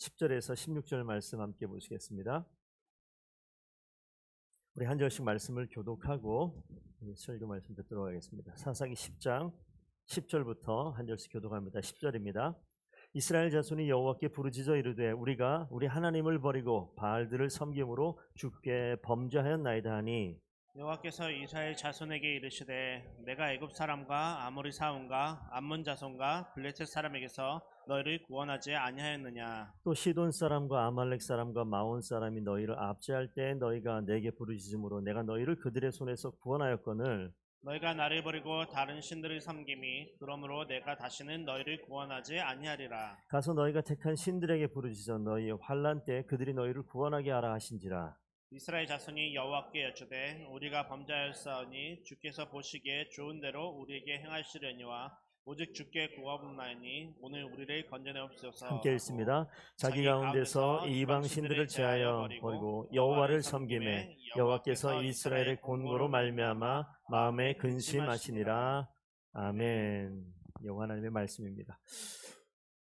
10절에서 16절 말씀 함께 보시겠습니다. 우리 한 절씩 말씀을 교독하고 설교 말씀 듣도록 하겠습니다. 사사기 10장 10절부터 한 절씩 교독합니다. 10절입니다. 이스라엘 자손이 여호와께 부르짖어 이르되 우리가 우리 하나님을 버리고 바알들을 섬김으로 주께 범죄하였나이다 하니 여호와께서 이스라엘 자손에게 이르시되 내가 애굽 사람과 아모리 사원과 암몬 자손과 블레셋 사람에게서 너희를 구원하지 아니하였느냐. 또 시돈 사람과 아말렉 사람과 마온 사람이 너희를 압제할 때 너희가 내게 부르짖음으로 내가 너희를 그들의 손에서 구원하였거늘 너희가 나를 버리고 다른 신들을 섬김이 그러므로 내가 다시는 너희를 구원하지 아니하리라. 가서 너희가 택한 신들에게 부르짖어 너희의 환난 때 그들이 너희를 구원하게 하라 하신지라. 이스라엘 자손이 여호와께 여쭈되 우리가 범죄하였사오니 주께서 보시기에 좋은 대로 우리에게 행하시려니와 오직 주께 구하옵나이니 오늘 우리를 건져내옵소서. 함께 읽습니다. 자기 가운데서 이방 신들을 제하여 버리고 여호와를 섬김에 여호와께서 이스라엘의 곤고로 말미암아 마음에 근심하시니라. 아멘. 여호와 하나님의 말씀입니다.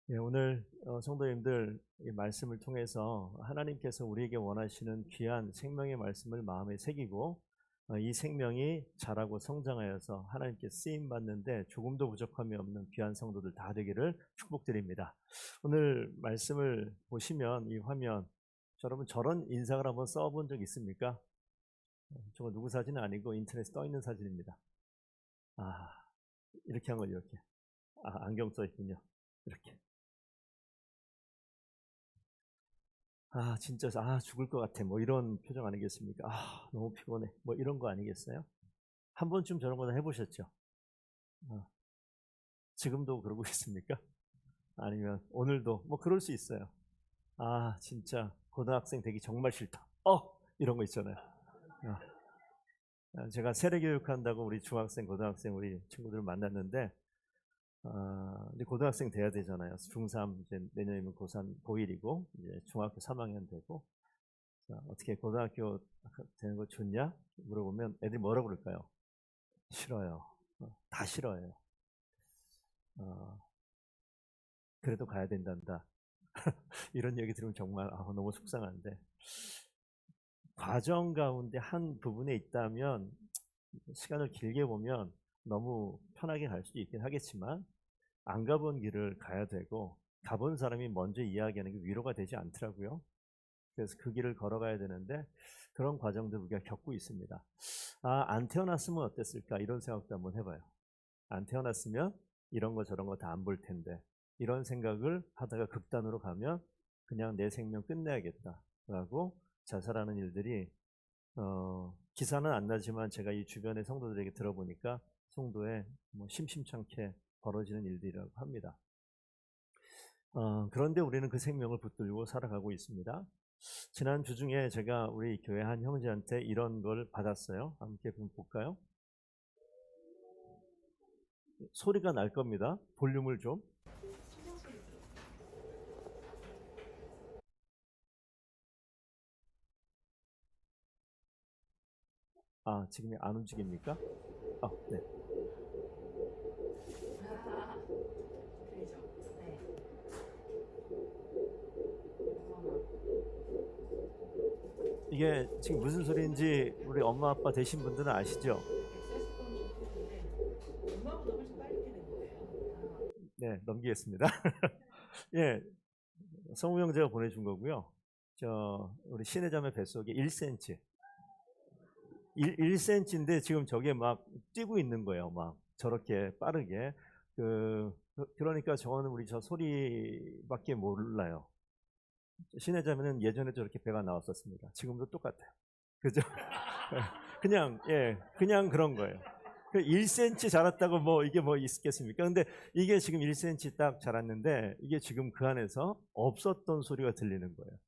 네, 오늘 성도님들 이 말씀을 통해서 하나님께서 우리에게 원하시는 귀한 생명의 말씀을 마음에 새기고 이 생명이 자라고 성장하여서 하나님께 쓰임 받는데 조금도 부족함이 없는 귀한 성도들 다 되기를 축복드립니다. 오늘 말씀을 보시면 이 화면, 여러분 저런 인상을 한번 써본 적 있습니까? 저거 누구 사진은 아니고 인터넷에 떠 있는 사진입니다. 이렇게 한 거죠. 이렇게. 안경 써 있군요. 이렇게. 진짜 죽을 것 같아. 뭐 이런 표정 아니겠습니까? 너무 피곤해. 뭐 이런 거 아니겠어요? 한 번쯤 저런 거 해보셨죠? 지금도 그러고 있습니까? 아니면 오늘도 뭐 그럴 수 있어요. 진짜 고등학생 되기 정말 싫다. 이런 거 있잖아요. 제가 세례교육한다고 우리 중학생, 고등학생 우리 친구들을 만났는데 이제 고등학생 돼야 되잖아요. 중3 이제 내년이면 고3, 고1이고 이제 중학교 3학년 되고 어떻게 고등학교 되는 거 좋냐? 물어보면 애들이 뭐라고 그럴까요? 싫어요. 다 싫어해요. 그래도 가야 된단다. 이런 얘기 들으면 정말 너무 속상한데 과정 가운데 한 부분에 있다면 시간을 길게 보면 너무 편하게 갈 수도 있긴 하겠지만 안 가본 길을 가야 되고 가본 사람이 먼저 이야기하는 게 위로가 되지 않더라고요. 그래서 그 길을 걸어가야 되는데 그런 과정들 우리가 겪고 있습니다. 안 태어났으면 어땠을까 이런 생각도 한번 해봐요. 안 태어났으면 이런 거 저런 거 다 안 볼 텐데 이런 생각을 하다가 극단으로 가면 그냥 내 생명 끝내야겠다라고 자살하는 일들이 기사는 안 나지만 제가 이 주변의 성도들에게 들어보니까 성도에 뭐 심심찮게 벌어지는 일들이라고 합니다. 그런데 우리는 그 생명을 붙들고 살아가고 있습니다. 지난 주 중에 제가 우리 교회 한 형제한테 이런 걸 받았어요. 함께 볼까요? 소리가 날 겁니다. 볼륨을 좀. 지금 안 움직입니까? 네. 이게 지금 무슨 소리인지 우리 엄마 아빠 되신 분들은 아시죠? 네, 넘기겠습니다. 예, 성우 형제가 보내준 거고요. 우리 신혜자매 뱃속에 1cm. 1cm인데 지금 저게 막 뛰고 있는 거예요. 막 저렇게 빠르게. 그러니까 저는 우리 저 소리밖에 몰라요. 신혜자매는 예전에 저렇게 배가 나왔었습니다. 지금도 똑같아요. 그죠? 그냥 그런 거예요. 1cm 자랐다고 뭐 이게 뭐 있겠습니까? 근데 이게 지금 1cm 딱 자랐는데 이게 지금 그 안에서 없었던 소리가 들리는 거예요.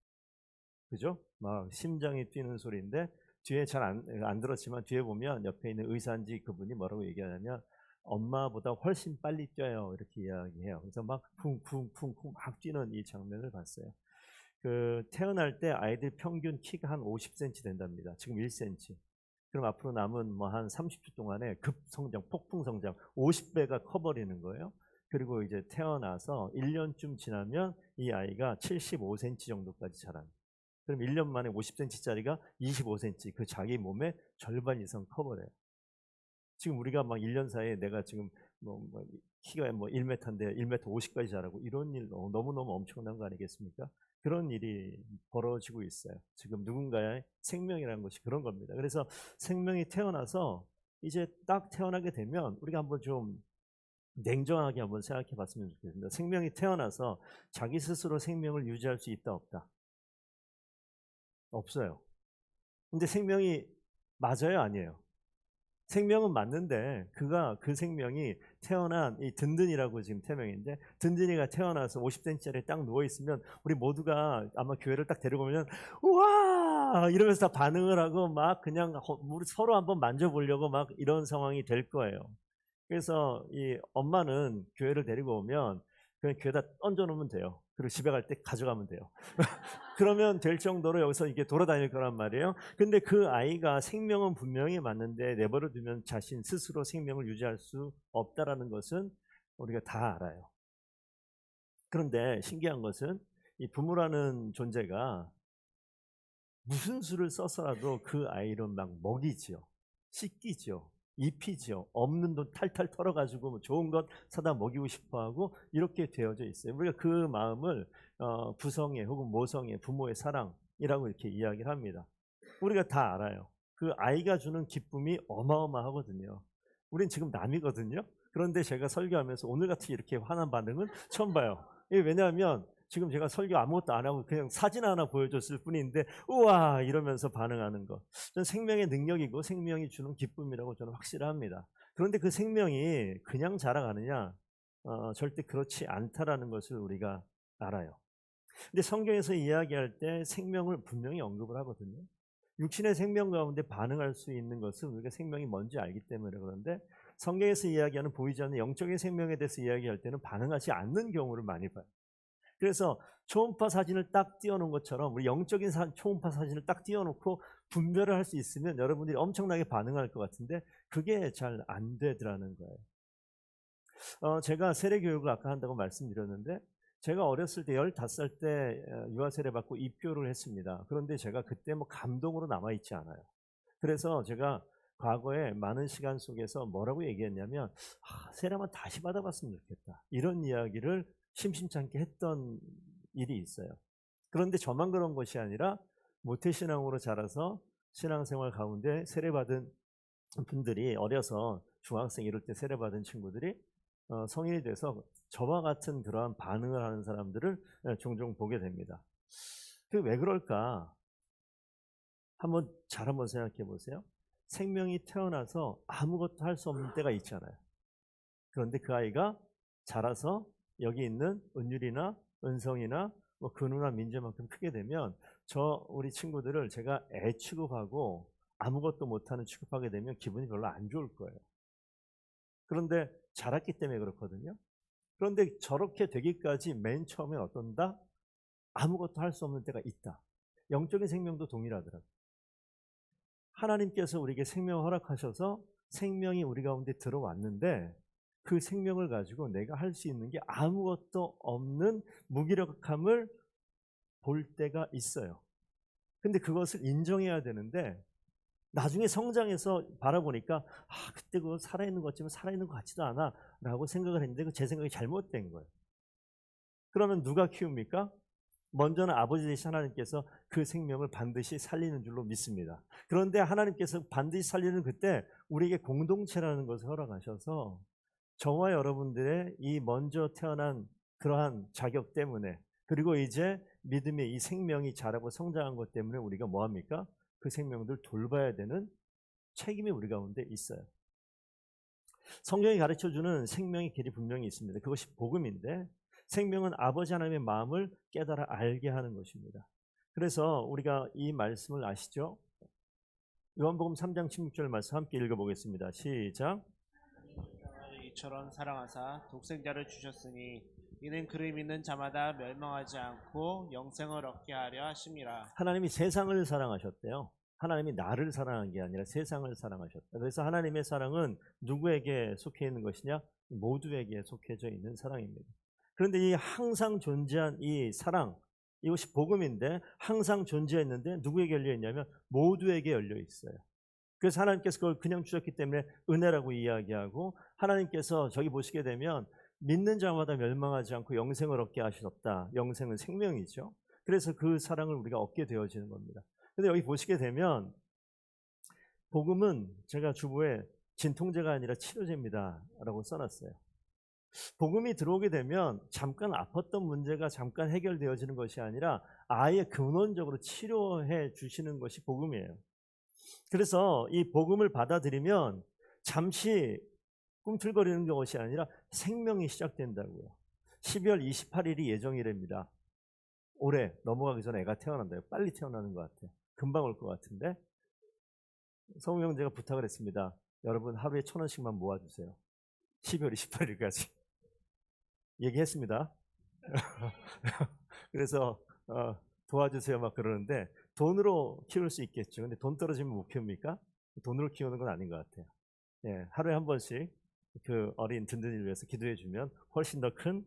그죠? 막 심장이 뛰는 소리인데 뒤에 잘 안 들었지만 뒤에 보면 옆에 있는 의사인지 그분이 뭐라고 얘기하냐면 엄마보다 훨씬 빨리 뛰어요 이렇게 이야기해요. 그래서 막 쿵쿵쿵쿵 막 뛰는 이 장면을 봤어요. 태어날 때 아이들 평균 키가 한 50cm 된답니다. 지금 1cm. 그럼 앞으로 남은 뭐 한 30주 동안에 급성장, 폭풍 성장, 50배가 커버리는 거예요. 그리고 이제 태어나서 1년쯤 지나면 이 아이가 75cm 정도까지 자랍니다. 그럼 1년 만에 50cm짜리가 25cm, 그 자기 몸의 절반 이상 커버려요. 지금 우리가 막 1년 사이에 내가 지금 뭐 키가 뭐 1m인데 1m 50까지 자라고, 이런 일 너무너무 엄청난 거 아니겠습니까? 그런 일이 벌어지고 있어요. 지금 누군가의 생명이라는 것이 그런 겁니다. 그래서 생명이 태어나서 이제 딱 태어나게 되면 우리가 한번 좀 냉정하게 한번 생각해 봤으면 좋겠습니다. 생명이 태어나서 자기 스스로 생명을 유지할 수 있다, 없다? 없어요. 근데 생명이 맞아요, 아니에요? 생명은 맞는데 그 생명이 태어난 이 든든이라고 지금 태명인데, 든든이가 태어나서 50cm짜리 딱 누워 있으면 우리 모두가 아마 교회를 딱 데리고 오면 우와 이러면서 다 반응을 하고 막 그냥 우리 서로 한번 만져보려고 막 이런 상황이 될 거예요. 그래서 이 엄마는 교회를 데리고 오면 그냥 교회에다 던져놓으면 돼요. 그리고 집에 갈 때 가져가면 돼요. 그러면 될 정도로 여기서 이게 돌아다닐 거란 말이에요. 근데 그 아이가 생명은 분명히 맞는데 내버려 두면 자신 스스로 생명을 유지할 수 없다라는 것은 우리가 다 알아요. 그런데 신기한 것은 이 부모라는 존재가 무슨 수를 써서라도 그 아이를 막 먹이지요, 씻기지요, 입히지요, 없는 돈 탈탈 털어가지고 뭐 좋은 것 사다 먹이고 싶어하고 이렇게 되어져 있어요. 우리가 그 마음을 부성애 혹은 모성애, 부모의 사랑이라고 이렇게 이야기를 합니다. 우리가 다 알아요. 그 아이가 주는 기쁨이 어마어마하거든요. 우린 지금 남이거든요. 그런데 제가 설교하면서 오늘같이 이렇게 화난 반응은 처음 봐요. 이게 왜냐하면 지금 제가 설교 아무것도 안 하고 그냥 사진 하나 보여줬을 뿐인데 우와 이러면서 반응하는 것, 저는 생명의 능력이고 생명이 주는 기쁨이라고 저는 확실합니다. 그런데 그 생명이 그냥 자라가느냐? 절대 그렇지 않다라는 것을 우리가 알아요. 근데 성경에서 이야기할 때 생명을 분명히 언급을 하거든요. 육신의 생명 가운데 반응할 수 있는 것은 우리가 생명이 뭔지 알기 때문에 그런데, 성경에서 이야기하는 보이지 않는 영적인 생명에 대해서 이야기할 때는 반응하지 않는 경우를 많이 봐요. 그래서 초음파 사진을 딱 띄워놓은 것처럼 우리 영적인 초음파 사진을 딱 띄워놓고 분별을 할 수 있으면 여러분들이 엄청나게 반응할 것 같은데 그게 잘 안 되더라는 거예요. 제가 세례교육을 아까 한다고 말씀드렸는데, 제가 어렸을 때 15살 때 유아세례 받고 입교를 했습니다. 그런데 제가 그때 뭐 감동으로 남아있지 않아요. 그래서 제가 과거에 많은 시간 속에서 뭐라고 얘기했냐면 세례만 다시 받아봤으면 좋겠다, 이런 이야기를 심심찮게 했던 일이 있어요. 그런데 저만 그런 것이 아니라 모태신앙으로 자라서 신앙생활 가운데 세례받은 분들이, 어려서 중학생 이럴 때 세례받은 친구들이 성인이 돼서 저와 같은 그러한 반응을 하는 사람들을 종종 보게 됩니다. 그 왜 그럴까? 잘 한번 생각해 보세요. 생명이 태어나서 아무것도 할 수 없는 때가 있잖아요. 그런데 그 아이가 자라서 여기 있는 은율이나 은성이나 뭐 근우나 민재만큼 크게 되면 우리 친구들을 제가 애 취급하고 아무것도 못하는 취급하게 되면 기분이 별로 안 좋을 거예요. 그런데 자랐기 때문에 그렇거든요. 그런데 저렇게 되기까지 맨 처음에 어떤다? 아무것도 할 수 없는 때가 있다. 영적인 생명도 동일하더라고요. 하나님께서 우리에게 생명을 허락하셔서 생명이 우리 가운데 들어왔는데 그 생명을 가지고 내가 할 수 있는 게 아무것도 없는 무기력함을 볼 때가 있어요. 근데 그것을 인정해야 되는데 나중에 성장해서 바라보니까 그때 그거 살아있는 것 같지만 살아있는 것 같지도 않아 라고 생각을 했는데 제 생각이 잘못된 거예요. 그러면 누가 키웁니까? 먼저는 아버지 되신 하나님께서 그 생명을 반드시 살리는 줄로 믿습니다. 그런데 하나님께서 반드시 살리는 그때 우리에게 공동체라는 것을 허락하셔서 저와 여러분들의 이 먼저 태어난 그러한 자격 때문에, 그리고 이제 믿음의 이 생명이 자라고 성장한 것 때문에 우리가 뭐합니까? 그 생명들 돌봐야 되는 책임이 우리 가운데 있어요. 성경이 가르쳐주는 생명의 길이 분명히 있습니다. 그것이 복음인데, 생명은 아버지 하나님의 마음을 깨달아 알게 하는 것입니다. 그래서 우리가 이 말씀을 아시죠? 요한복음 3장 16절 말씀 함께 읽어보겠습니다. 시작. 이처럼 사랑하사 독생자를 주셨으니 이는 그를 믿는 자마다 멸망하지 않고 영생을 얻게 하려 하심이라. 하나님이 세상을 사랑하셨대요. 하나님이 나를 사랑한 게 아니라 세상을 사랑하셨다. 그래서 하나님의 사랑은 누구에게 속해 있는 것이냐? 모두에게 속해져 있는 사랑입니다. 그런데 이 항상 존재한 이 사랑, 이것이 복음인데 항상 존재했는데 누구에게 열려 있냐면 모두에게 열려 있어요. 그래서 하나님께서 그걸 그냥 주셨기 때문에 은혜라고 이야기하고, 하나님께서 저기 보시게 되면 믿는 자마다 멸망하지 않고 영생을 얻게 하셨다. 영생은 생명이죠. 그래서 그 사랑을 우리가 얻게 되어지는 겁니다. 근데 여기 보시게 되면 복음은 제가 주보에 진통제가 아니라 치료제입니다 라고 써놨어요. 복음이 들어오게 되면 잠깐 아팠던 문제가 잠깐 해결되어지는 것이 아니라 아예 근원적으로 치료해 주시는 것이 복음이에요. 그래서 이 복음을 받아들이면 잠시 꿈틀거리는 것이 아니라 생명이 시작된다고요. 12월 28일이 예정일입니다. 올해 넘어가기 전에 애가 태어난다요. 빨리 태어나는 것 같아요. 금방 올 것 같은데. 성우 형제가 부탁을 했습니다. 여러분 하루에 1,000원씩만 모아주세요. 12월 28일까지. 얘기했습니다. 그래서 도와주세요 막 그러는데, 돈으로 키울 수 있겠죠. 근데 돈 떨어지면 못 키웁니까? 돈으로 키우는 건 아닌 것 같아요. 예, 하루에 한 번씩 그 어린 든든이를 위해서 기도해 주면 훨씬 더 큰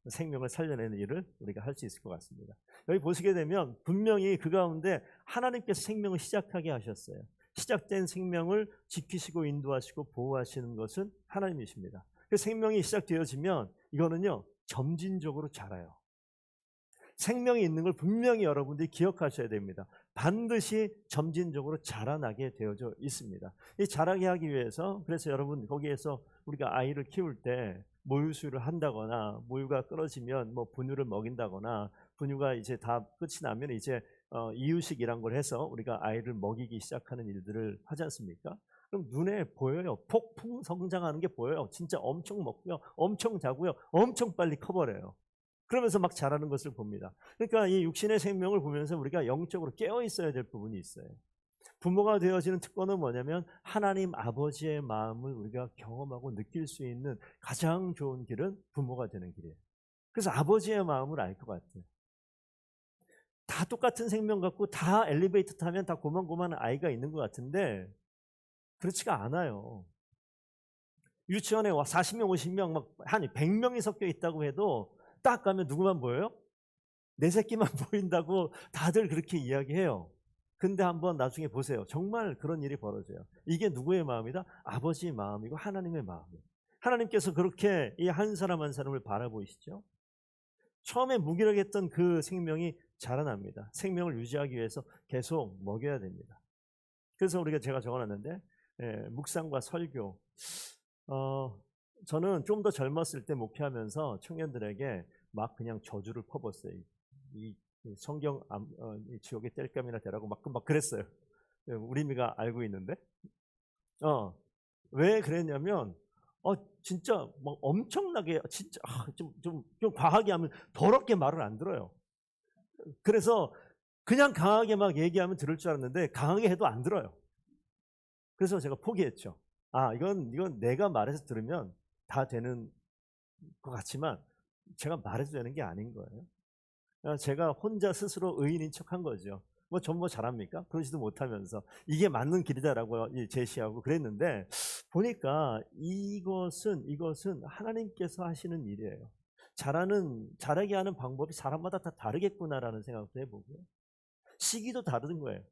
생명을 살려내는 일을 우리가 할 수 있을 것 같습니다. 여기 보시게 되면 분명히 그 가운데 하나님께서 생명을 시작하게 하셨어요. 시작된 생명을 지키시고 인도하시고 보호하시는 것은 하나님이십니다. 그 생명이 시작되어지면 이거는요 점진적으로 자라요. 생명이 있는 걸 분명히 여러분들이 기억하셔야 됩니다. 반드시 점진적으로 자라나게 되어져 있습니다. 이 자라게 하기 위해서, 그래서 여러분 거기에서 우리가 아이를 키울 때 모유수유를 한다거나 모유가 끊어지면 뭐 분유를 먹인다거나, 분유가 이제 다 끝이 나면 이제 이유식이란 걸 해서 우리가 아이를 먹이기 시작하는 일들을 하지 않습니까? 그럼 눈에 보여요. 폭풍 성장하는 게 보여요. 진짜 엄청 먹고요, 엄청 자고요, 엄청 빨리 커버려요. 그러면서 막 자라는 것을 봅니다. 그러니까 이 육신의 생명을 보면서 우리가 영적으로 깨어 있어야 될 부분이 있어요. 부모가 되어지는 특권은 뭐냐면 하나님 아버지의 마음을 우리가 경험하고 느낄 수 있는 가장 좋은 길은 부모가 되는 길이에요. 그래서 아버지의 마음을 알 것 같아요. 다 똑같은 생명 같고 다 엘리베이터 타면 다 고만고만한 아이가 있는 것 같은데 그렇지가 않아요. 유치원에 와 40명 50명 막 한 100명이 섞여 있다고 해도 딱 가면 누구만 보여요? 내 새끼만 보인다고 다들 그렇게 이야기해요. 근데 한번 나중에 보세요. 정말 그런 일이 벌어져요. 이게 누구의 마음이다? 아버지의 마음이고 하나님의 마음이에요. 하나님께서 그렇게 이 한 사람 한 사람을 바라보시죠. 처음에 무기력했던 그 생명이 자라납니다. 생명을 유지하기 위해서 계속 먹여야 됩니다. 그래서 우리가 제가 적어놨는데 묵상과 설교. 저는 좀 더 젊었을 때 목회하면서 청년들에게 막 그냥 저주를 퍼붓어요. 이 성경 지옥의 땔감이나 되라고 막 그랬어요. 우리미가 알고 있는데. 왜 그랬냐면 진짜 막 엄청나게 진짜 좀 과하게 하면 더럽게 말을 안 들어요. 그래서 그냥 강하게 막 얘기하면 들을 줄 알았는데 강하게 해도 안 들어요. 그래서 제가 포기했죠. 이건 내가 말해서 들으면 다 되는 것 같지만 제가 말해도 되는 게 아닌 거예요. 제가 혼자 스스로 의인인 척한 거죠. 전 잘합니까? 그러지도 못하면서 이게 맞는 길이다라고 제시하고 그랬는데, 보니까 이것은 하나님께서 하시는 일이에요. 자라게 하는 방법이 사람마다 다 다르겠구나라는 생각도 해보고요. 시기도 다른 거예요.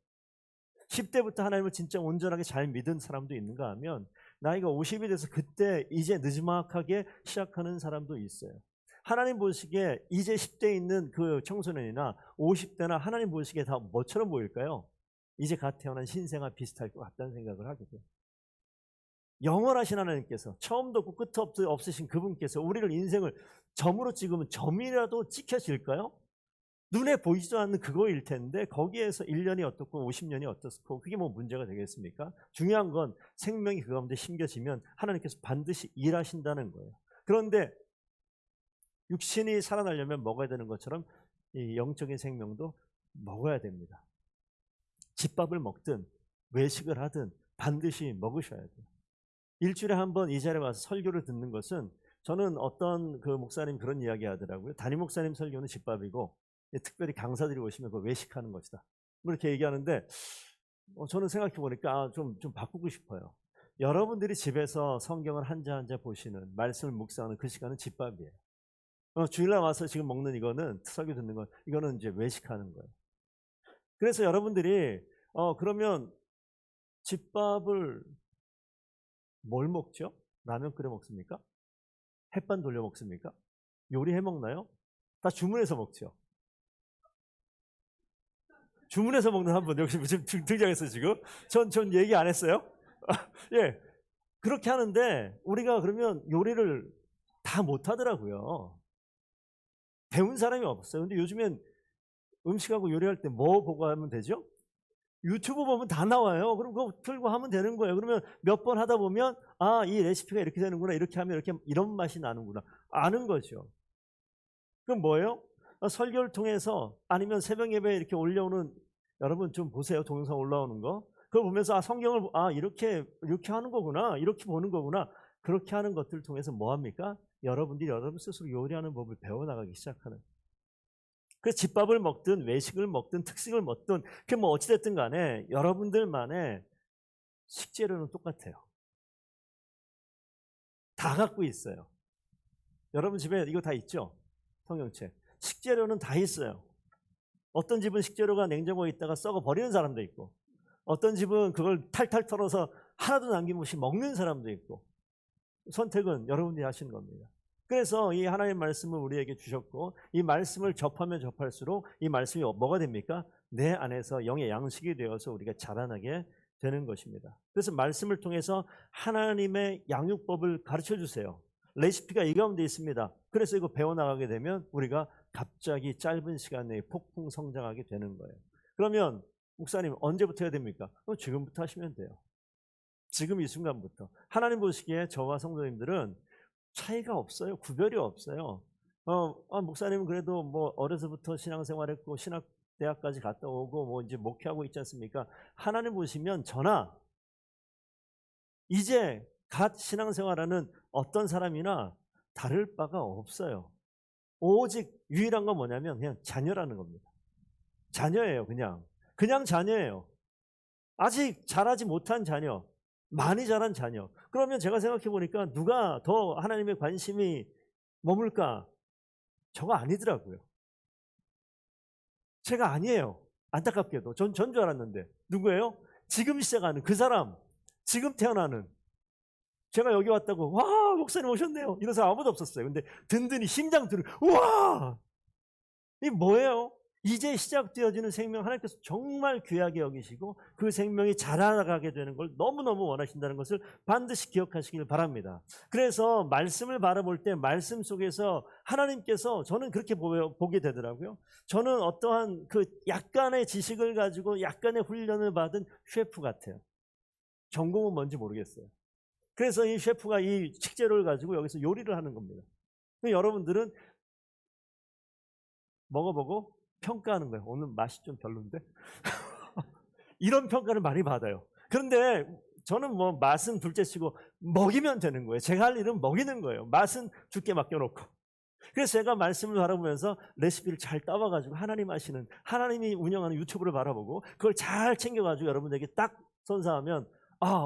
10대부터 하나님을 진짜 온전하게 잘 믿은 사람도 있는가 하면 나이가 50이 돼서 그때 이제 느지막하게 시작하는 사람도 있어요. 하나님 보시기에 이제 10대에 있는 그 청소년이나 50대나 하나님 보시기에 다 뭐처럼 보일까요? 이제 갓 태어난 신생아 비슷할 것 같다는 생각을 하게 돼요. 영원하신 하나님께서 처음도 없고 끝 없으신 그분께서 우리를 인생을 점으로 찍으면 점이라도 찍혀질까요? 눈에 보이지도 않는 그거일 텐데 거기에서 1년이 어떻고 50년이 어떻고 그게 뭐 문제가 되겠습니까? 중요한 건 생명이 그 가운데 심겨지면 하나님께서 반드시 일하신다는 거예요. 그런데 육신이 살아나려면 먹어야 되는 것처럼 이 영적인 생명도 먹어야 됩니다. 집밥을 먹든 외식을 하든 반드시 먹으셔야 돼요. 일주일에 한 번 이 자리에 와서 설교를 듣는 것은, 저는 어떤 그 목사님 그런 이야기 하더라고요. 담임 목사님 설교는 집밥이고 특별히 강사들이 오시면 그 외식하는 것이다. 그렇게 얘기하는데 저는 생각해 보니까 좀 바꾸고 싶어요. 여러분들이 집에서 성경을 한자 한자 보시는 말씀을 묵상하는 그 시간은 집밥이에요. 주일날 와서 지금 먹는 이거는 설교 듣는 건 이거는 이제 외식하는 거예요. 그래서 여러분들이 그러면 집밥을 뭘 먹죠? 라면 끓여 먹습니까? 햇반 돌려 먹습니까? 요리해 먹나요? 다 주문해서 먹죠. 주문해서 먹는 한 분 여기 지금 등장했어요 지금. 전 얘기 안 했어요. 예, 그렇게 하는데 우리가 그러면 요리를 다 못하더라고요. 배운 사람이 없어요. 근데 요즘엔 음식하고 요리할 때 뭐 보고 하면 되죠? 유튜브 보면 다 나와요. 그럼 그거 틀고 하면 되는 거예요. 그러면 몇 번 하다 보면 이 레시피가 이렇게 되는구나. 이렇게 하면 이렇게 이런 맛이 나는구나. 아는 거죠. 그럼 뭐예요? 설교를 통해서 아니면 새벽 예배에 이렇게 올려오는 여러분 좀 보세요. 동영상 올라오는 거. 그걸 보면서 성경을 이렇게 하는 거구나. 이렇게 보는 거구나. 그렇게 하는 것들을 통해서 뭐 합니까? 여러분들이 여러분 스스로 요리하는 법을 배워나가기 시작하는. 그래서 집밥을 먹든 외식을 먹든 특식을 먹든 그게 뭐 어찌됐든 간에 여러분들만의 식재료는 똑같아요. 다 갖고 있어요. 여러분 집에 이거 다 있죠? 성경책. 식재료는 다 있어요. 어떤 집은 식재료가 냉장고에 있다가 썩어 버리는 사람도 있고 어떤 집은 그걸 탈탈 털어서 하나도 남김없이 먹는 사람도 있고 선택은 여러분들이 하시는 겁니다. 그래서 이 하나님의 말씀을 우리에게 주셨고 이 말씀을 접하면 접할수록 이 말씀이 뭐가 됩니까? 내 안에서 영의 양식이 되어서 우리가 자라나게 되는 것입니다. 그래서 말씀을 통해서 하나님의 양육법을 가르쳐 주세요. 레시피가 이 가운데 있습니다. 그래서 이거 배워나가게 되면 우리가 갑자기 짧은 시간 내에 폭풍 성장하게 되는 거예요. 그러면 목사님 언제부터 해야 됩니까? 지금부터 하시면 돼요. 지금 이 순간부터. 하나님 보시기에 저와 성도님들은 차이가 없어요. 구별이 없어요. 목사님은 그래도 뭐 어려서부터 신앙생활했고 신학대학까지 갔다 오고 뭐 이제 목회하고 있지 않습니까? 하나님 보시면 저나 이제 갓 신앙생활하는 어떤 사람이나 다를 바가 없어요. 오직 유일한 건 뭐냐면 그냥 자녀라는 겁니다. 자녀예요. 그냥 자녀예요. 아직 자라지 못한 자녀, 많이 자란 자녀. 그러면 제가 생각해 보니까 누가 더 하나님의 관심이 머물까? 저가 아니더라고요. 제가 아니에요. 안타깝게도. 전 줄 알았는데. 누구예요? 지금 시작하는 그 사람. 지금 태어나는. 제가 여기 왔다고 와 목사님 오셨네요. 이런 사람 아무도 없었어요. 근데 든든히 심장 들을 우와 이게 뭐예요? 이제 시작되어지는 생명 하나님께서 정말 귀하게 여기시고 그 생명이 자라나가게 되는 걸 너무너무 원하신다는 것을 반드시 기억하시길 바랍니다. 그래서 말씀을 바라볼 때 말씀 속에서 하나님께서 저는 그렇게 보게 되더라고요. 저는 어떠한 그 약간의 지식을 가지고 약간의 훈련을 받은 셰프 같아요. 전공은 뭔지 모르겠어요. 그래서 이 셰프가 이 식재료를 가지고 여기서 요리를 하는 겁니다. 여러분들은 먹어보고 평가하는 거예요. 오늘 맛이 좀 별론데? 이런 평가를 많이 받아요. 그런데 저는 뭐 맛은 둘째치고 먹이면 되는 거예요. 제가 할 일은 먹이는 거예요. 맛은 주께 맡겨놓고. 그래서 제가 말씀을 바라보면서 레시피를 잘 따와가지고 하나님 하시는 하나님이 운영하는 유튜브를 바라보고 그걸 잘 챙겨가지고 여러분들에게 딱 선사하면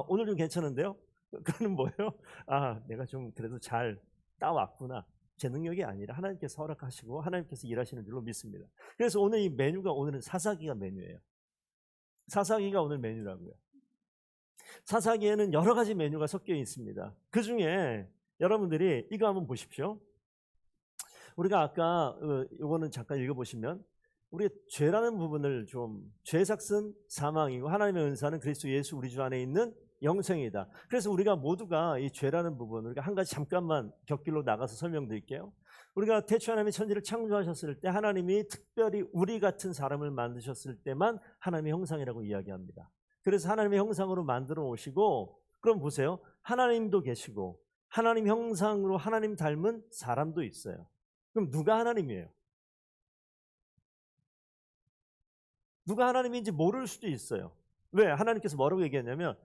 오늘 좀 괜찮은데요? 그거는 뭐예요? 내가 좀 그래도 잘 따왔구나. 제 능력이 아니라 하나님께서 허락하시고 하나님께서 일하시는 줄로 믿습니다. 그래서 오늘 이 메뉴가 오늘은 사사기가 메뉴예요. 사사기가 오늘 메뉴라고요. 사사기에는 여러 가지 메뉴가 섞여 있습니다. 그 중에 여러분들이 이거 한번 보십시오. 우리가 아까 이거는 잠깐 읽어보시면 우리 죄라는 부분을 죄 삭은 사망이고 하나님의 은사는 그리스도 예수 우리 주 안에 있는 영생이다. 그래서 우리가 모두가 이 죄라는 부분 우리가 한 가지 잠깐만 곁길로 나가서 설명드릴게요. 우리가 태초 하나님이 천지를 창조하셨을 때 하나님이 특별히 우리 같은 사람을 만드셨을 때만 하나님의 형상이라고 이야기합니다. 그래서 하나님의 형상으로 만들어 오시고 그럼 보세요. 하나님도 계시고 하나님 형상으로 하나님 닮은 사람도 있어요. 그럼 누가 하나님이에요? 누가 하나님인지 모를 수도 있어요. 왜? 하나님께서 뭐라고 얘기했냐면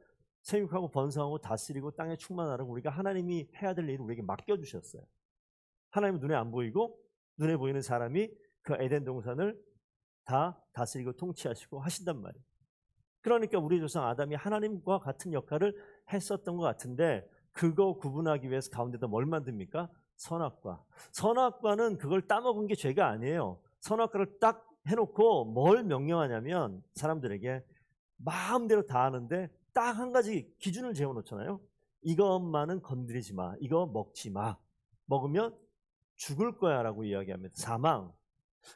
생육하고 번성하고 다스리고 땅에 충만하라고 우리가 하나님이 해야 될 일을 우리에게 맡겨주셨어요. 하나님은 눈에 안 보이고 눈에 보이는 사람이 그 에덴 동산을 다 다스리고 통치하시고 하신단 말이에요. 그러니까 우리 조상 아담이 하나님과 같은 역할을 했었던 것 같은데 그거 구분하기 위해서 가운데다 뭘 만듭니까? 선악과. 선악과는 그걸 따먹은 게 죄가 아니에요. 선악과를 딱 해놓고 뭘 명령하냐면 사람들에게 마음대로 다 하는데 딱 한 가지 기준을 재워놓잖아요. 이것만은 건드리지 마. 이거 먹지 마. 먹으면 죽을 거야 라고 이야기합니다. 사망.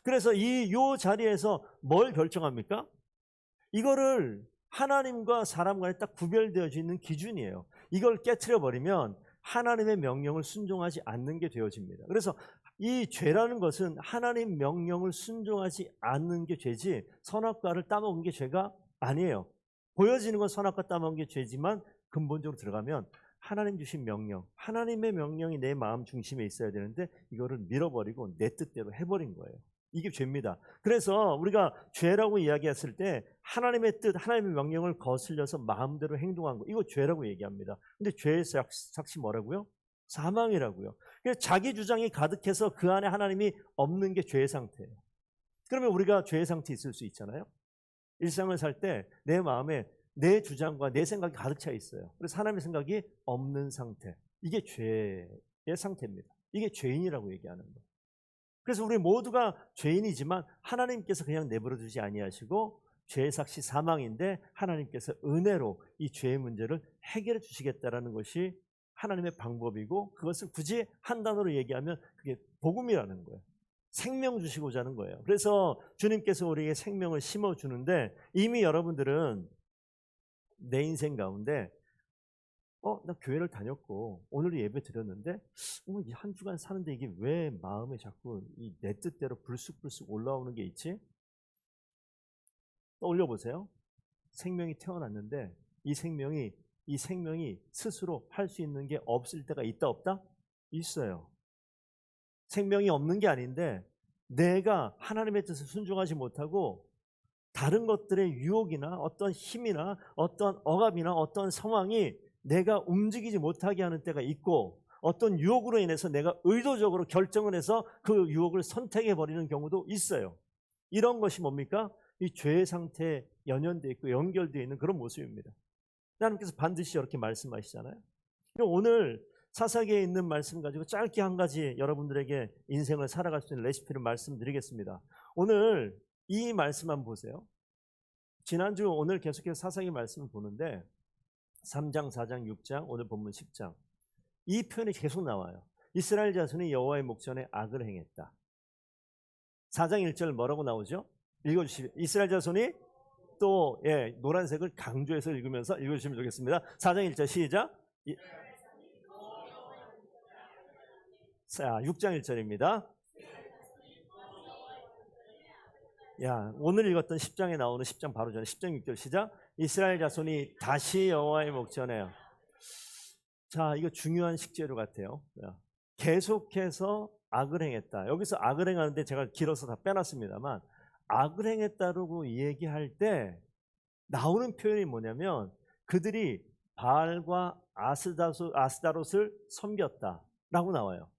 그래서 요 자리에서 뭘 결정합니까? 이거를 하나님과 사람 간에 딱 구별되어져 있는 기준이에요. 이걸 깨트려 버리면 하나님의 명령을 순종하지 않는 게 되어집니다. 그래서 이 죄라는 것은 하나님 명령을 순종하지 않는 게 죄지 선악과를 따먹은 게 죄가 아니에요. 보여지는 건 선악과 따먹은 게 죄지만 근본적으로 들어가면 하나님 주신 명령, 하나님의 명령이 내 마음 중심에 있어야 되는데 이거를 밀어버리고 내 뜻대로 해버린 거예요. 이게 죄입니다. 그래서 우리가 죄라고 이야기했을 때 하나님의 뜻, 하나님의 명령을 거슬려서 마음대로 행동한 거, 이거 죄라고 얘기합니다. 근데 죄의 삭시 뭐라고요? 사망이라고요. 그래서 자기 주장이 가득해서 그 안에 하나님이 없는 게 죄의 상태예요. 그러면 우리가 죄의 상태에 있을 수 있잖아요. 일상을 살 때 내 마음에 내 주장과 내 생각이 가득 차 있어요. 그래서 하나님의 생각이 없는 상태. 이게 죄의 상태입니다. 이게 죄인이라고 얘기하는 거예요. 그래서 우리 모두가 죄인이지만 하나님께서 그냥 내버려 두지 아니하시고 죄의 삭시 사망인데 하나님께서 은혜로 이 죄의 문제를 해결해 주시겠다라는 것이 하나님의 방법이고 그것을 굳이 한 단어로 얘기하면 그게 복음이라는 거예요. 생명 주시고자 하는 거예요. 그래서 주님께서 우리에게 생명을 심어주는데 이미 여러분들은 내 인생 가운데 나 교회를 다녔고 오늘 예배 드렸는데 이 한 주간 사는데 이게 왜 마음에 자꾸 이 내 뜻대로 불쑥불쑥 올라오는 게 있지? 떠올려 보세요. 생명이 태어났는데 이 생명이 스스로 할 수 있는 게 없을 때가 있다 없다? 있어요. 생명이 없는 게 아닌데 내가 하나님의 뜻을 순종하지 못하고 다른 것들의 유혹이나 어떤 힘이나 어떤 억압이나 어떤 상황이 내가 움직이지 못하게 하는 때가 있고 어떤 유혹으로 인해서 내가 의도적으로 결정을 해서 그 유혹을 선택해버리는 경우도 있어요. 이런 것이 뭡니까? 이 죄의 상태에 연연되어 있고 연결되어 있는 그런 모습입니다. 하나님께서 반드시 이렇게 말씀하시잖아요. 오늘 사사기에 있는 말씀 가지고 짧게 한 가지 여러분들에게 인생을 살아갈 수 있는 레시피를 말씀드리겠습니다. 오늘 이 말씀 한번 보세요. 지난주 오늘 계속해서 사사기 말씀을 보는데 3장, 4장, 6장, 오늘 본문 10장 이 표현이 계속 나와요. 이스라엘 자손이 여호와의 목전에 악을 행했다. 4장 1절 뭐라고 나오죠? 읽어주시죠. 이스라엘 자손이 또 노란색을 강조해서 읽으면서 읽어주시면 좋겠습니다. 4장 1절 시작. 자, 6장 1절입니다. 오늘 읽었던 10장에 나오는 10장 바로 전에 10장 6절 시작. 이스라엘 자손이 다시 여호와의 목전에. 자, 이거 중요한 식재료 같아요. 계속해서 악을 행했다. 여기서 악을 행하는데 제가 길어서 다 빼놨습니다만 악을 행했다라고 얘기할 때 나오는 표현이 뭐냐면 그들이 바알과 아스다롯을 섬겼다라고 나와요.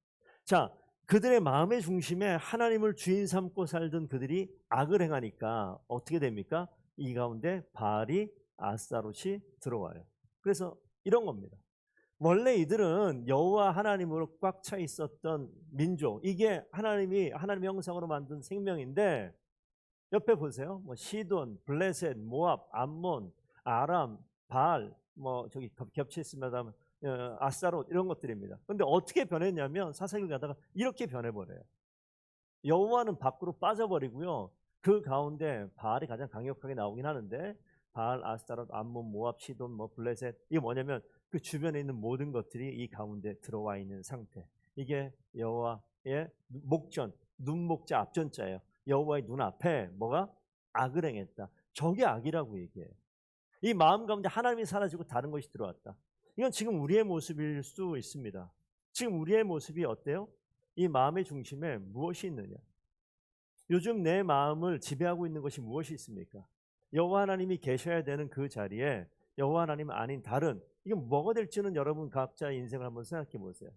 자, 그들의 마음의 중심에 하나님을 주인 삼고 살던 그들이 악을 행하니까 어떻게 됩니까? 이 가운데 바알이 아스다롯이 들어와요. 그래서 이런 겁니다. 원래 이들은 여호와 하나님으로 꽉 차 있었던 민족, 이게 하나님의 형상으로 만든 생명인데 옆에 보세요. 시돈, 블레셋, 모압, 암몬, 아람, 바알, 저기 겹쳐 있습니다. 아스타롯 이런 것들입니다. 그런데 어떻게 변했냐면 사사기를 가다가 이렇게 변해버려요. 여호와는 밖으로 빠져버리고요. 그 가운데 바알이 가장 강력하게 나오긴 하는데 바알, 아스타롯, 암몬, 모압, 시돈, 블레셋 이게 뭐냐면 그 주변에 있는 모든 것들이 이 가운데 들어와 있는 상태. 이게 여호와의 목전, 눈목자 앞전자예요. 여호와의 눈앞에 뭐가? 악을 행했다. 저게 악이라고 얘기해요. 이 마음 가운데 하나님이 사라지고 다른 것이 들어왔다. 이건 지금 우리의 모습일 수 있습니다. 지금 우리의 모습이 어때요? 이 마음의 중심에 무엇이 있느냐? 요즘 내 마음을 지배하고 있는 것이 무엇이 있습니까? 여호와 하나님이 계셔야 되는 그 자리에 여호와 하나님 아닌 다른 이건 뭐가 될지는 여러분 각자의 인생을 한번 생각해 보세요.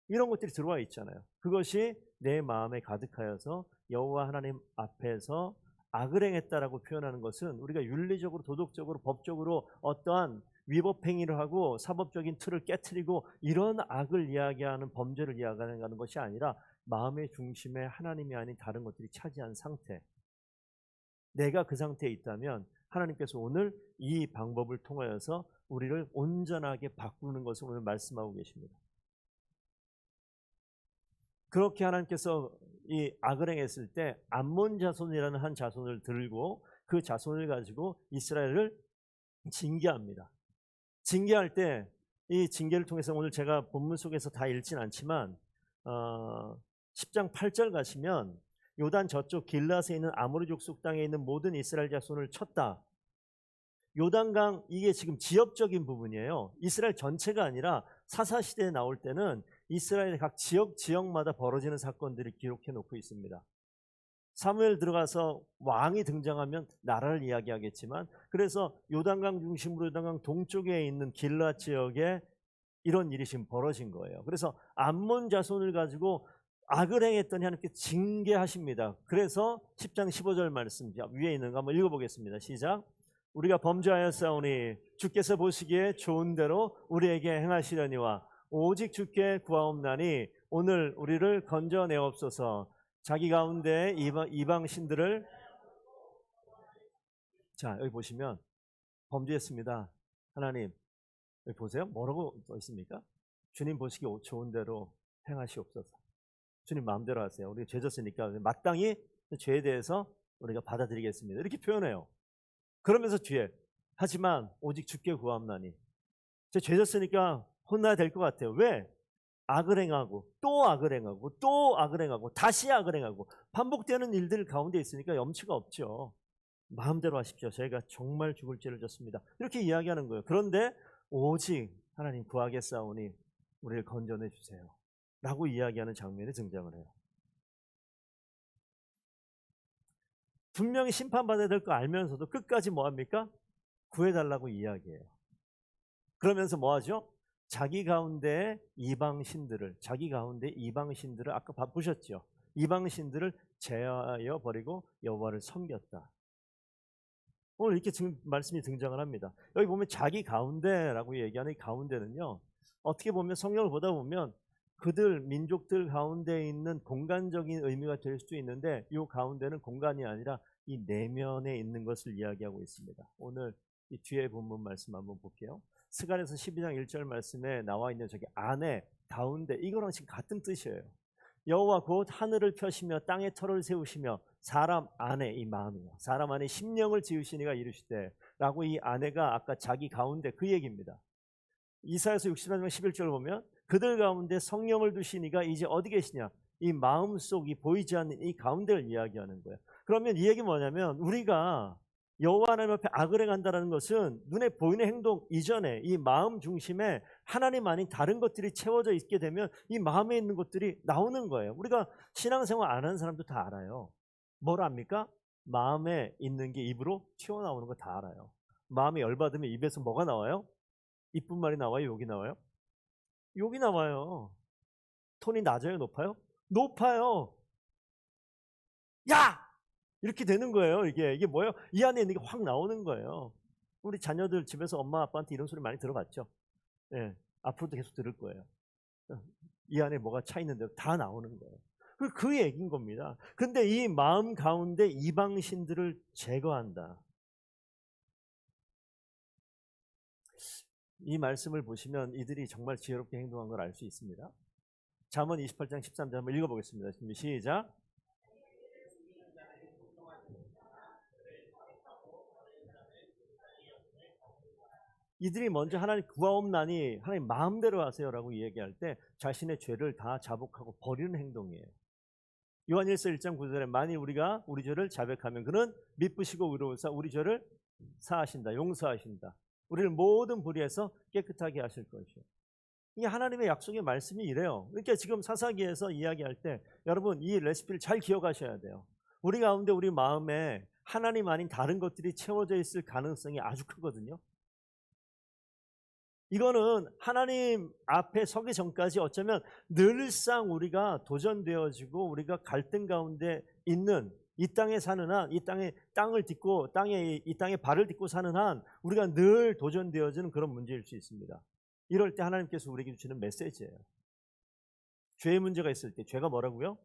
이런 것들이 들어와 있잖아요. 그것이 내 마음에 가득하여서 여호와 하나님 앞에서 악을 행했다라고 표현하는 것은 우리가 윤리적으로 도덕적으로 법적으로 어떠한 위법 행위를 하고 사법적인 틀을 깨트리고 이런 악을 이야기하는 범죄를 이야기하는 것이 아니라 마음의 중심에 하나님이 아닌 다른 것들이 차지한 상태. 내가 그 상태에 있다면 하나님께서 오늘 이 방법을 통하여서 우리를 온전하게 바꾸는 것을 오늘 말씀하고 계십니다. 그렇게 하나님께서 이 악을 행했을 때 암몬 자손이라는 한 자손을 들고 그 자손을 가지고 이스라엘을 징계합니다. 징계할 때 이 징계를 통해서 오늘 제가 본문 속에서 다 읽진 않지만 10장 8절 가시면 요단 저쪽 길앗에 있는 아모리 족속 땅에 있는 모든 이스라엘 자손을 쳤다. 요단강 이게 지금 지역적인 부분이에요. 이스라엘 전체가 아니라 사사시대에 나올 때는 이스라엘의 각 지역마다 벌어지는 사건들을 기록해 놓고 있습니다. 사무엘 들어가서 왕이 등장하면 나라를 이야기하겠지만 그래서 요단강 중심으로 요단강 동쪽에 있는 길앗 지역에 이런 일이 지금 벌어진 거예요. 그래서 암몬 자손을 가지고 악을 행했더니 하나님께 징계하십니다. 그래서 10장 15절 말씀 위에 있는 거 한번 읽어보겠습니다. 시작. 우리가 범죄하였사오니 주께서 보시기에 좋은 대로 우리에게 행하시려니와 오직 주께 구하옵나니 오늘 우리를 건져내옵소서. 자기 가운데 이방 신들을 자 여기 보시면 범죄했습니다. 하나님 여기 보세요. 뭐라고 써 있습니까? 주님 보시기 좋은 대로 행하시옵소서. 주님 마음대로 하세요. 우리가 죄 졌으니까 마땅히 죄에 대해서 우리가 받아들이겠습니다. 이렇게 표현해요. 그러면서 뒤에 하지만 오직 주께 구하옵나니 제 죄 졌으니까 혼나야 될 것 같아요. 왜? 악을 행하고 또 악을 행하고 또 악을 행하고 다시 악을 행하고 반복되는 일들 가운데 있으니까 염치가 없죠. 마음대로 하십시오. 저희가 정말 죽을 죄를 졌습니다. 이렇게 이야기하는 거예요. 그런데 오직 하나님 구하겠사오니 우리를 건져내 주세요. 라고 이야기하는 장면이 등장을 해요. 분명히 심판받아야 될 거 알면서도 끝까지 뭐합니까? 구해달라고 이야기해요. 그러면서 뭐하죠? 자기 가운데 이방신들을 아까 보셨죠? 이방신들을 제하여 버리고 여호와를 섬겼다. 오늘 이렇게 지금 말씀이 등장을 합니다. 여기 보면 자기 가운데라고 얘기하는 이 가운데는요. 어떻게 보면 성경을 보다 보면 그들 민족들 가운데 있는 공간적인 의미가 될 수도 있는데 이 가운데는 공간이 아니라 이 내면에 있는 것을 이야기하고 있습니다. 오늘 이 뒤에 본문 말씀 한번 볼게요. 스가랴서 12장 1절 말씀에 나와 있는 저기 안에 가운데 이거랑 지금 같은 뜻이에요. 여호와 곧 하늘을 펴시며 땅에 터를 세우시며 사람 안에 이 마음이요 사람 안에 심령을 지으시니가 이르시되 라고 이 안에가 아까 자기 가운데 그 얘기입니다. 이사야서 63장 11절 보면 그들 가운데 성령을 두시니가 이제 어디 계시냐 이 마음속 이 보이지 않는 이 가운데를 이야기하는 거예요. 그러면 이 얘기 뭐냐면 우리가 여호와 하나님 앞에 악을 행한다는 것은 눈에 보이는 행동 이전에 이 마음 중심에 하나님 아닌 다른 것들이 채워져 있게 되면 이 마음에 있는 것들이 나오는 거예요. 우리가 신앙생활 안 하는 사람도 다 알아요. 뭘 압니까? 마음에 있는 게 입으로 튀어나오는 거 다 알아요. 마음이 열받으면 입에서 뭐가 나와요? 이쁜 말이 나와요? 욕이 나와요? 욕이 나와요. 톤이 낮아요? 높아요? 높아요. 야! 이렇게 되는 거예요. 이게 뭐예요? 이 안에 있는 게 확 나오는 거예요. 우리 자녀들 집에서 엄마 아빠한테 이런 소리 많이 들어봤죠? 예, 앞으로도 계속 들을 거예요. 이 안에 뭐가 차 있는데 다 나오는 거예요. 그 얘기인 겁니다. 근데 이 마음 가운데 이방신들을 제거한다. 이 말씀을 보시면 이들이 정말 지혜롭게 행동한 걸 알 수 있습니다. 잠언 28장 13절 한번 읽어보겠습니다. 시작. 이들이 먼저 하나님 구하옵나니 하나님 마음대로 하세요라고 얘기할 때 자신의 죄를 다 자복하고 버리는 행동이에요. 요한일서 1장 9절에 만일 우리가 우리 죄를 자백하면 그는 미쁘시고 의로우사 우리 죄를 사하신다 용서하신다 우리를 모든 불의에서 깨끗하게 하실 것이요. 이게 하나님의 약속의 말씀이 이래요. 그러니까 지금 사사기에서 이야기할 때 여러분 이 레시피를 잘 기억하셔야 돼요. 우리 가운데 우리 마음에 하나님 아닌 다른 것들이 채워져 있을 가능성이 아주 크거든요. 이거는 하나님 앞에 서기 전까지 어쩌면 늘상 우리가 도전되어지고 우리가 갈등 가운데 있는 이 땅에 사는 한, 이 땅에 땅을 딛고 이 땅에 발을 딛고 사는 한 우리가 늘 도전되어지는 그런 문제일 수 있습니다. 이럴 때 하나님께서 우리에게 주시는 메시지예요. 죄의 문제가 있을 때 죄가 뭐라고요?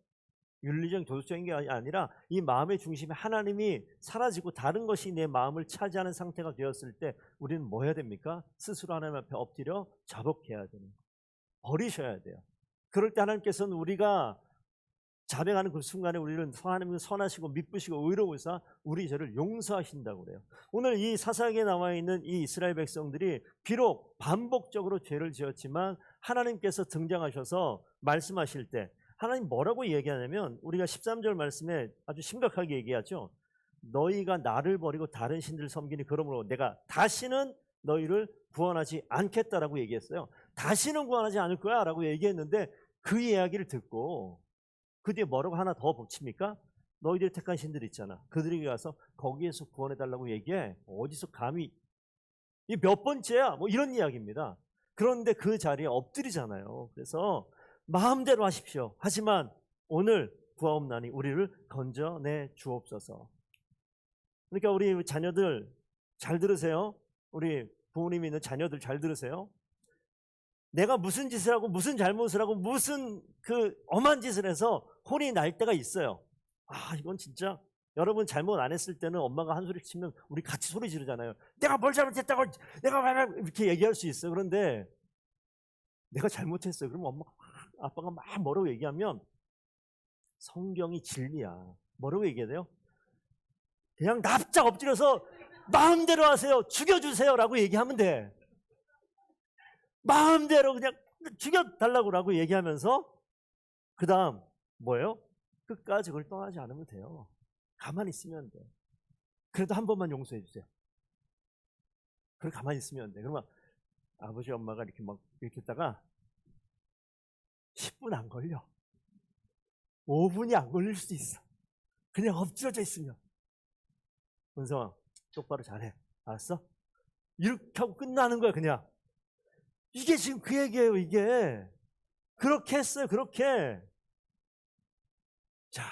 윤리적 도덕적인 게 아니라 이 마음의 중심에 하나님이 사라지고 다른 것이 내 마음을 차지하는 상태가 되었을 때 우리는 뭐 해야 됩니까? 스스로 하나님 앞에 엎드려 자복해야 되는 거예요. 버리셔야 돼요. 그럴 때 하나님께서는 우리가 자백하는 그 순간에 우리는 하나님은 선하시고 미쁘시고 의로우사 우리 죄를 용서하신다고 그래요. 오늘 이 사사기에 나와 있는 이 이스라엘 백성들이 비록 반복적으로 죄를 지었지만 하나님께서 등장하셔서 말씀하실 때 하나님 뭐라고 얘기하냐면 우리가 13절 말씀에 아주 심각하게 얘기하죠. 너희가 나를 버리고 다른 신들을 섬기니 그러므로 내가 다시는 너희를 구원하지 않겠다라고 얘기했어요. 다시는 구원하지 않을 거야 라고 얘기했는데 그 이야기를 듣고 그 뒤에 뭐라고 하나 더 붙입니까? 너희들이 택한 신들 있잖아. 그들에게 가서 거기에서 구원해달라고 얘기해. 어디서 감히 이 몇 번째야? 뭐 이런 이야기입니다. 그런데 그 자리에 엎드리잖아요. 그래서 마음대로 하십시오. 하지만 오늘 구하옵나니 우리를 건져내 주옵소서. 그러니까 우리 자녀들 잘 들으세요. 우리 부모님이 있는 자녀들 잘 들으세요. 내가 무슨 짓을 하고 무슨 잘못을 하고 무슨 그 엄한 짓을 해서 혼이 날 때가 있어요. 아, 이건 진짜 여러분 잘못 안 했을 때는 엄마가 한 소리 치면 우리 같이 소리 지르잖아요. 내가 뭘 잘못했다고 내가 이렇게 얘기할 수 있어요. 그런데 내가 잘못했어요. 그러면 엄마가 아빠가 막 뭐라고 얘기하면 성경이 진리야. 뭐라고 얘기해야 돼요? 그냥 납작 엎드려서 마음대로 하세요. 죽여주세요 라고 얘기하면 돼. 마음대로 그냥 죽여달라고 얘기하면서 그 다음 뭐예요? 끝까지 그걸 떠나지 않으면 돼요. 가만히 있으면 돼. 그래도 한 번만 용서해 주세요. 그래 가만히 있으면 돼. 그러면 아버지 엄마가 이렇게 막 이렇게 있다가 10분 안 걸려. 5분이 안 걸릴 수도 있어. 그냥 엎드려져 있으면. 은성아 똑바로 잘해. 알았어? 이렇게 하고 끝나는 거야 그냥. 이게 지금 그 얘기예요. 이게 그렇게 했어요. 그렇게. 자,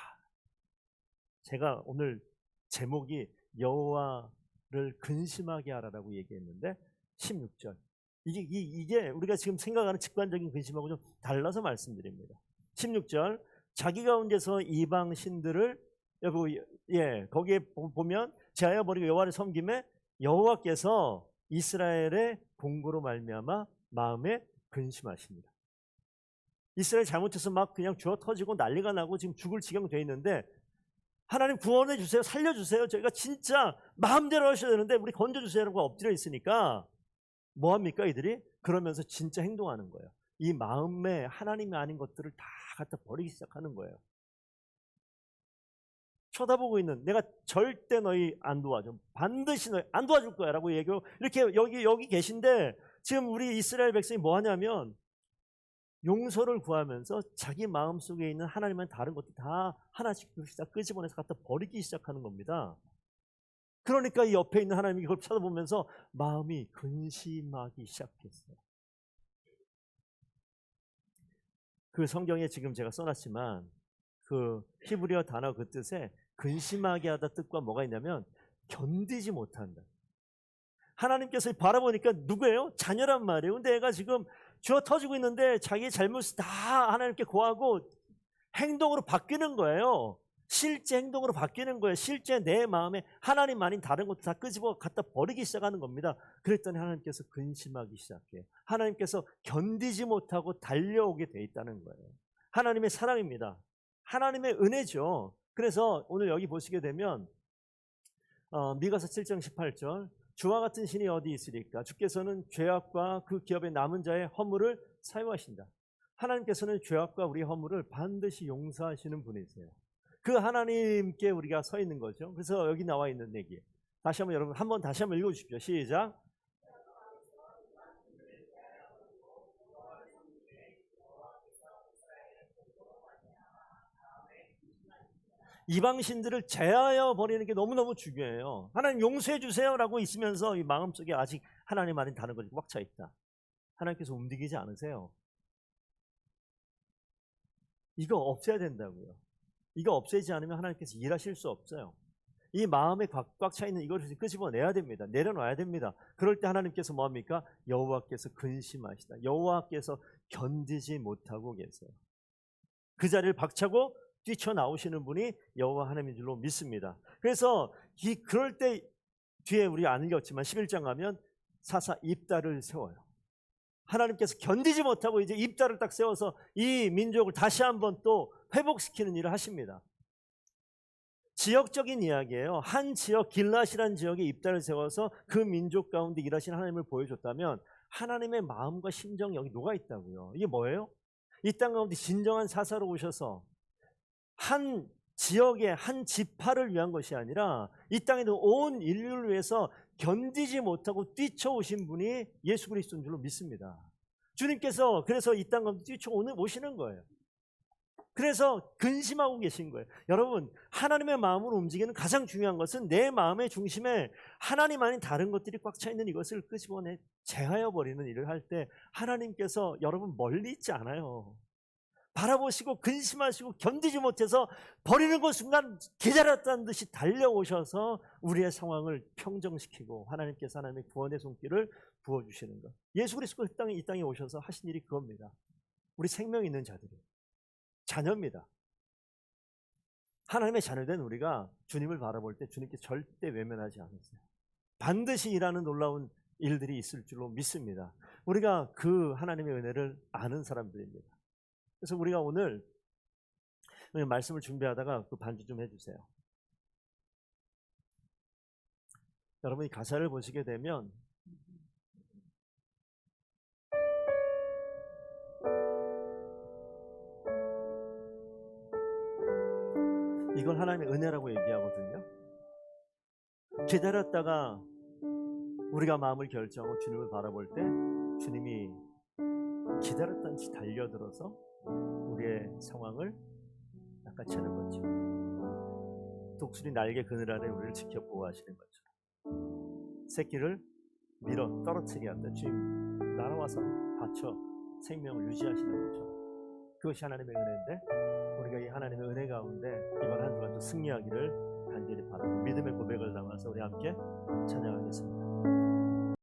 제가 오늘 제목이 여호와를 근심하게 하라라고 얘기했는데 16절 이게 우리가 지금 생각하는 직관적인 근심하고 좀 달라서 말씀드립니다. 16절 자기 가운데서 이방 신들을 거기에 보면 제하여 버리고 여호와를 섬김에 여호와께서 이스라엘의 공고로 말미암아 마음에 근심하십니다. 이스라엘 잘못해서 막 그냥 주어 터지고 난리가 나고 지금 죽을 지경 돼 있는데 하나님 구원해 주세요. 살려주세요. 저희가 진짜 마음대로 하셔야 되는데 우리 건져주세요라고 엎드려 있으니까 뭐합니까 이들이? 그러면서 진짜 행동하는 거예요. 이 마음에 하나님이 아닌 것들을 다 갖다 버리기 시작하는 거예요. 쳐다보고 있는 내가 절대 너희 안 도와줘. 반드시 너희 안 도와줄 거야 라고 얘기하고 이렇게 여기 계신데 지금 우리 이스라엘 백성이 뭐 하냐면 용서를 구하면서 자기 마음속에 있는 하나님은 다른 것들 다 하나씩 다 끄집어내서 갖다 버리기 시작하는 겁니다. 그러니까 이 옆에 있는 하나님이 그걸 쳐다보면서 마음이 근심하기 시작했어요. 그 성경에 지금 제가 써놨지만 그 히브리어 단어 그 뜻에 근심하게 하다 뜻과 뭐가 있냐면 견디지 못한다. 하나님께서 바라보니까 누구예요? 자녀란 말이에요. 근데 애가 지금 주어 터지고 있는데 자기의 잘못을 다 하나님께 고하고 행동으로 바뀌는 거예요. 실제 행동으로 바뀌는 거예요. 실제 내 마음에 하나님 아닌 다른 것도 다 끄집어 갖다 버리기 시작하는 겁니다. 그랬더니 하나님께서 근심하기 시작해요. 하나님께서 견디지 못하고 달려오게 돼 있다는 거예요. 하나님의 사랑입니다. 하나님의 은혜죠. 그래서 오늘 여기 보시게 되면 미가서 7장 18절 주와 같은 신이 어디 있으리까? 주께서는 죄악과 그 기업에 남은 자의 허물을 사용하신다. 하나님께서는 죄악과 우리의 허물을 반드시 용서하시는 분이세요. 그 하나님께 우리가 서 있는 거죠. 그래서 여기 나와 있는 얘기. 다시 한번 여러분 다시 한번 읽어주십시오. 시작. 이방신들을 제하여 버리는 게 너무너무 중요해요. 하나님 용서해 주세요라고 있으면서 이 마음속에 아직 하나님 아닌 다른 것이 꽉 차 있다. 하나님께서 움직이지 않으세요. 이거 없애야 된다고요. 이거 없애지 않으면 하나님께서 일하실 수 없어요. 이 마음에 꽉 차 있는 이것을 끄집어내야 됩니다. 내려놔야 됩니다. 그럴 때 하나님께서 뭐합니까? 여호와께서 근심하시다. 여호와께서 견디지 못하고 계세요. 그 자리를 박차고 뛰쳐나오시는 분이 여호와 하나님인 줄로 믿습니다. 그래서 그럴 때 뒤에 우리가 안 읽었지만 11장 가면 사사 입다를 세워요. 하나님께서 견디지 못하고 이제 입다를 딱 세워서 이 민족을 다시 한번 또 회복시키는 일을 하십니다. 지역적인 이야기예요. 한 지역, 길앗이라는 지역에 입다를 세워서 그 민족 가운데 일하신 하나님을 보여줬다면 하나님의 마음과 심정이 여기 녹아 있다고요. 이게 뭐예요? 이 땅 가운데 진정한 사사로 오셔서 한 지역의 한 지파를 위한 것이 아니라 이 땅에 있는 온 인류를 위해서 견디지 못하고 뛰쳐오신 분이 예수 그리스도인 줄로 믿습니다. 주님께서 그래서 이 땅 가운데 뛰쳐오시는 거예요. 그래서 근심하고 계신 거예요. 여러분, 하나님의 마음으로 움직이는 가장 중요한 것은 내 마음의 중심에 하나님 아닌 다른 것들이 꽉 차 있는 이것을 끄집어내 제하여 버리는 일을 할 때 하나님께서 여러분 멀리 있지 않아요. 바라보시고 근심하시고 견디지 못해서 버리는 것 순간 기다렸다는 듯이 달려오셔서 우리의 상황을 평정시키고 하나님께서 하나님의 구원의 손길을 부어주시는 것. 예수 그리스도 이 땅에 오셔서 하신 일이 그겁니다. 우리 생명 있는 자들이 자녀입니다. 하나님의 자녀된 우리가 주님을 바라볼 때 주님께 절대 외면하지 않으세요. 반드시 일하는 놀라운 일들이 있을 줄로 믿습니다. 우리가 그 하나님의 은혜를 아는 사람들입니다. 그래서 우리가 오늘 말씀을 준비하다가 그 반주 좀 해주세요. 여러분이 가사를 보시게 되면 이걸 하나님의 은혜라고 얘기하거든요. 기다렸다가 우리가 마음을 결정하고 주님을 바라볼 때 주님이 기다렸다는 듯이 달려들어서 우리의 상황을 낚아채는 거죠. 독수리 날개 그늘 아래 우리를 지켜 보호하시는 거죠. 새끼를 밀어 떨어뜨리게 한다. 주님 날아와서 받쳐 생명을 유지하시는 거죠. 그것이 하나님의 은혜인데 우리가 이 하나님의 은혜 가운데 이번 한 주간 또 승리하기를 간절히 바라고 믿음의 고백을 담아서 우리 함께 찬양하겠습니다.